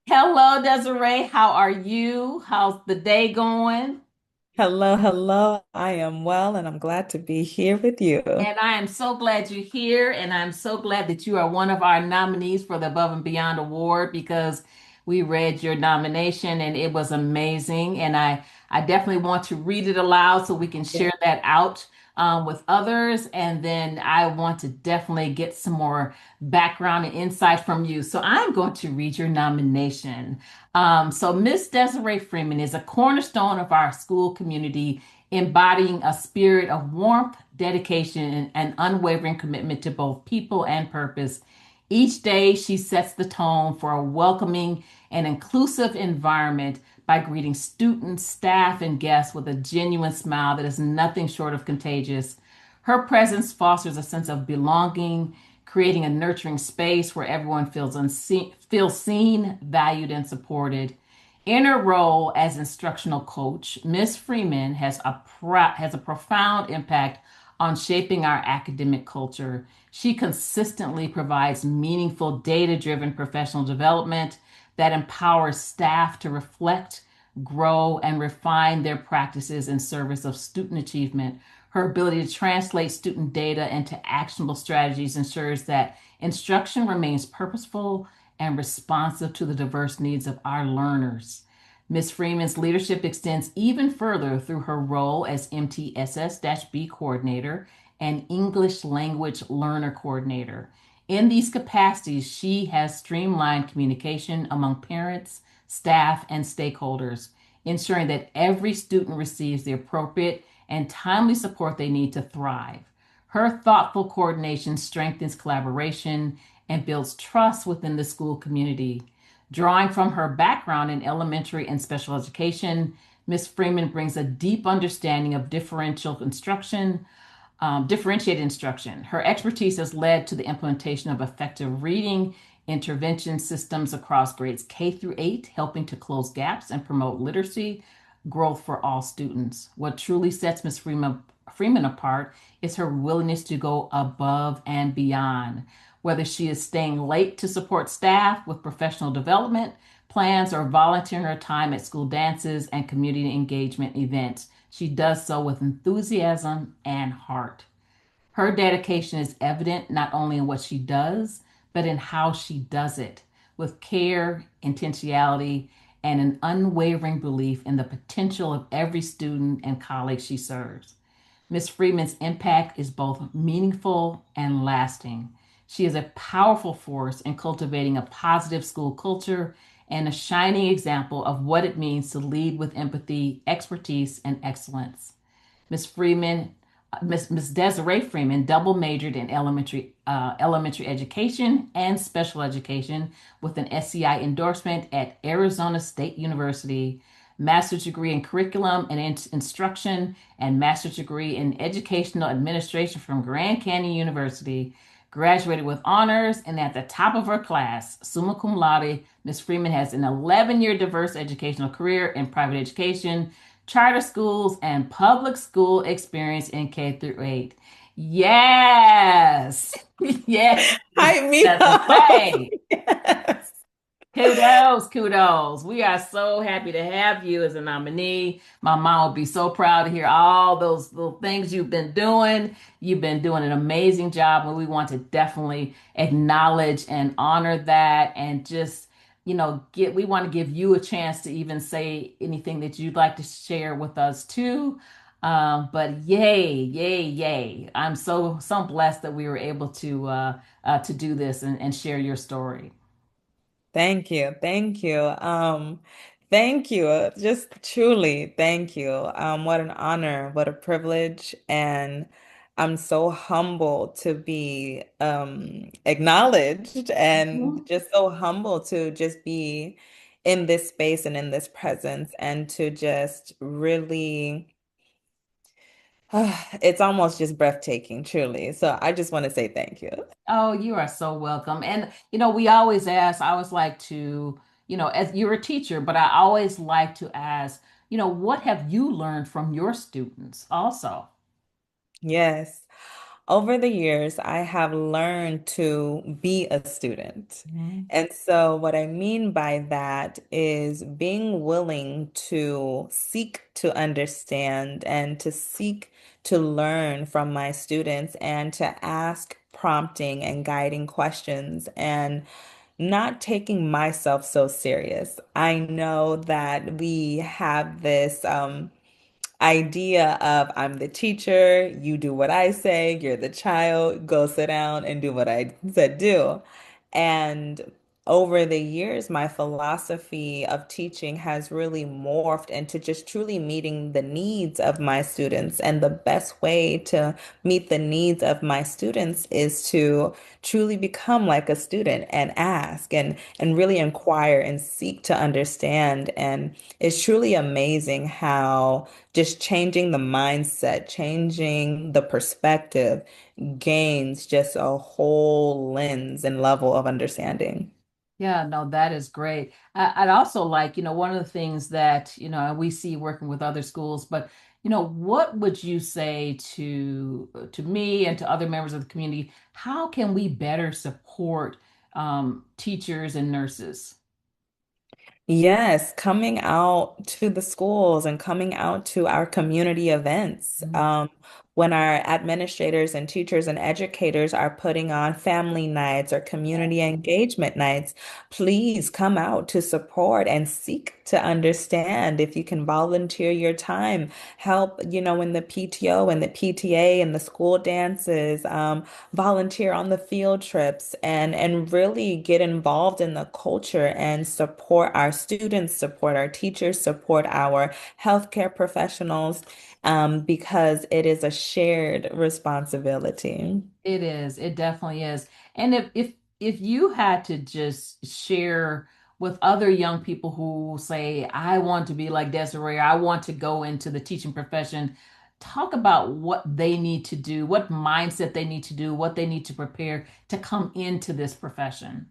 Hello, Desiree. How are you? How's the day going? Hello, hello. I am well and I'm glad to be here with you. And I am so glad you're here, and I'm so glad that you are one of our nominees for the Above and Beyond Award because we read your nomination and it was amazing. And I definitely want to read it aloud so we can Yeah. share that out with others. And then I want to definitely get some more background and insight from you. So I'm going to read your nomination. So Miss Desiree Freeman is a cornerstone of our school community, embodying a spirit of warmth, dedication, and unwavering commitment to both people and purpose. Each day, she sets the tone for a welcoming and inclusive environment by greeting students, staff, and guests with a genuine smile that is nothing short of contagious. Her presence fosters a sense of belonging, creating a nurturing space where everyone feels seen, valued, and supported. In her role as instructional coach, Ms. Freeman has a profound impact on shaping our academic culture. She consistently provides meaningful, data-driven professional development that empowers staff to reflect, grow, and refine their practices in service of student achievement. Her ability to translate student data into actionable strategies ensures that instruction remains purposeful and responsive to the diverse needs of our learners. Ms. Freeman's leadership extends even further through her role as MTSS-B coordinator and English language learner coordinator. In these capacities, she has streamlined communication among parents, staff, and stakeholders, ensuring that every student receives the appropriate and timely support they need to thrive. Her thoughtful coordination strengthens collaboration and builds trust within the school community. Drawing from her background in elementary and special education, Ms. Freeman brings a deep understanding of differentiated instruction. Her expertise has led to the implementation of effective reading intervention systems across grades K through 8, helping to close gaps and promote literacy growth for all students. What truly sets Freeman apart is her willingness to go above and beyond, whether she is staying late to support staff with professional development plans or volunteering her time at school dances and community engagement events. She does so with enthusiasm and heart. Her dedication is evident not only in what she does, but in how she does it, with care, intentionality, and an unwavering belief in the potential of every student and colleague she serves. Ms. Freeman's impact is both meaningful and lasting. She is a powerful force in cultivating a positive school culture and a shining example of what it means to lead with empathy, expertise, and excellence. Miss Freeman, Miss Desiree Freeman double majored in elementary education and special education with an SCI endorsement at Arizona State University, master's degree in curriculum and instruction, and master's degree in educational administration from Grand Canyon University. Graduated with honors and at the top of her class, summa cum laude. Ms. Freeman has an 11-year diverse educational career in private education, charter schools, and public school experience in K through 8. Yes. Yes. Hype me That's up. right. Yes. Kudos, kudos. We are so happy to have you as a nominee. My mom would be so proud to hear all those little things you've been doing. You've been doing an amazing job, and we want to definitely acknowledge and honor that and just, we want to give you a chance to even say anything that you'd like to share with us too. But yay, yay, yay. I'm so blessed that we were able to do this and share your story. Thank you. Thank you. Thank you. Just truly thank you. What an honor, what a privilege. And I'm so humbled to be acknowledged and just so humble to just be in this space and in this presence and to just really it's almost just breathtaking, truly. So I just want to say thank you. Oh, you are so welcome. And, we always ask, I always like to, as you're a teacher, but I always like to ask, what have you learned from your students also? Yes. over the years, I have learned to be a student. Mhm. And so, what I mean by that is being willing to seek to understand and to seek to learn from my students and to ask prompting and guiding questions and not taking myself so serious. I know that we have this idea of I'm the teacher, you do what I say, you're the child, go sit down and do what I said do. And over the years, my philosophy of teaching has really morphed into just truly meeting the needs of my students. And the best way to meet the needs of my students is to truly become like a student and ask and really inquire and seek to understand. And it's truly amazing how just changing the mindset, changing the perspective gains just a whole lens and level of understanding. Yeah, no, that is great. I'd also like, one of the things that, we see working with other schools, but, what would you say to me and to other members of the community? How can we better support teachers and nurses? Yes, coming out to the schools and coming out to our community events. Mhm. When our administrators and teachers and educators are putting on family nights or community Yes. engagement nights, please come out to support and seek to understand. If you can volunteer your time, help, in the PTO and the PTA and the school dances. Volunteer on the field trips and really get involved in the culture and support our students, support our teachers, support our healthcare professionals, because it is a shared responsibility. It is. It definitely is. And if you had to just share with other young people who say, I want to be like Desiree, I want to go into the teaching profession, talk about what they need to do, what mindset they need to do, what they need to prepare to come into this profession.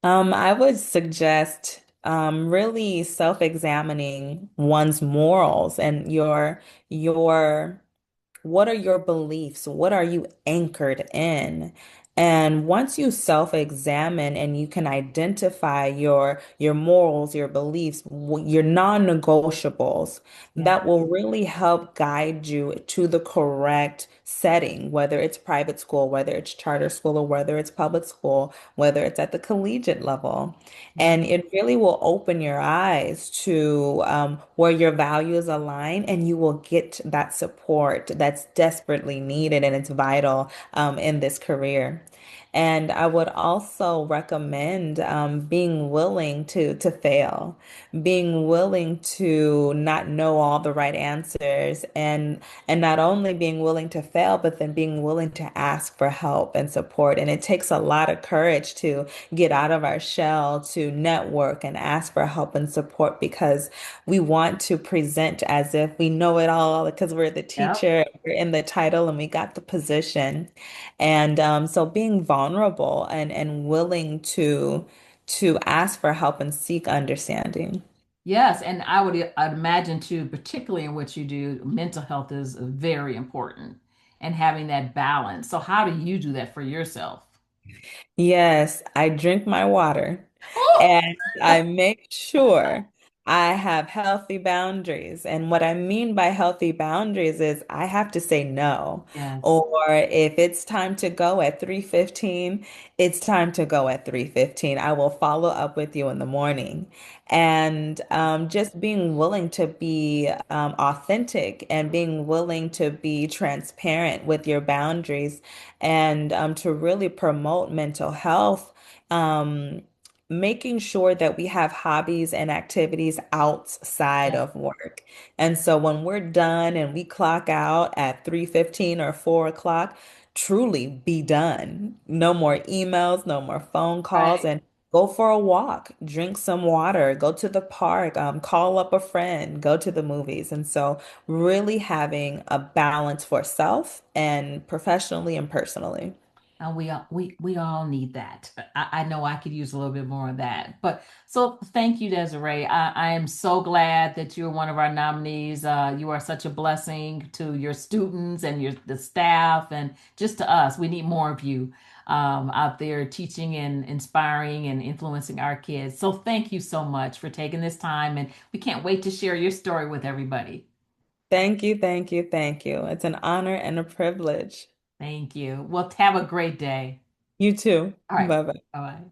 I would suggest really self-examining one's morals and your what are your beliefs? What are you anchored in? And once you self-examine and you can identify your morals, your beliefs, your non-negotiables, that Yes. will really help guide you to the correct setting, whether it's private school, whether it's charter school, or whether it's public school, whether it's at the collegiate level. Yeah. And it really will open your eyes to where your values align, and you will get that support that's desperately needed and it's vital in this career. And I would also recommend being willing to fail, being willing to not know all the right answers, and not only being willing to fail, but then being willing to ask for help and support. And it takes a lot of courage to get out of our shell, to network and ask for help and support because we want to present as if we know it all because we're the Yep. teacher, we're in the title, and we got the position. And so being vulnerable and willing to ask for help and seek understanding. Yes, and I'd imagine too, particularly in what you do, mental health is very important and having that balance. So how do you do that for yourself? Yes, I drink my water Oh, and I make sure I have healthy boundaries. And what I mean by healthy boundaries is I have to say no. yes. Or if it's time to go at 3:15, it's time to go at 3:15. I will follow up with you in the morning. And just being willing to be authentic and being willing to be transparent with your boundaries and to really promote mental health, um, making sure that we have hobbies and activities outside Yeah. of work. And so when we're done and we clock out at 3:15 or 4 o'clock, truly be done. No more emails, no more phone calls, Right. and go for a walk, drink some water, go to the park, call up a friend, go to the movies. And so really having a balance for self and professionally and personally. And we all need that. I know I could use a little bit more of that. But so thank you, Desiree. I am so glad that you're one of our nominees. You are such a blessing to your students and the staff and just to us. We need more of you out there teaching and inspiring and influencing our kids. So thank you so much for taking this time, and we can't wait to share your story with everybody. Thank you, thank you, thank you. It's an honor and a privilege. Thank you. Well, have a great day. You too. All right. Bye bye. Bye bye.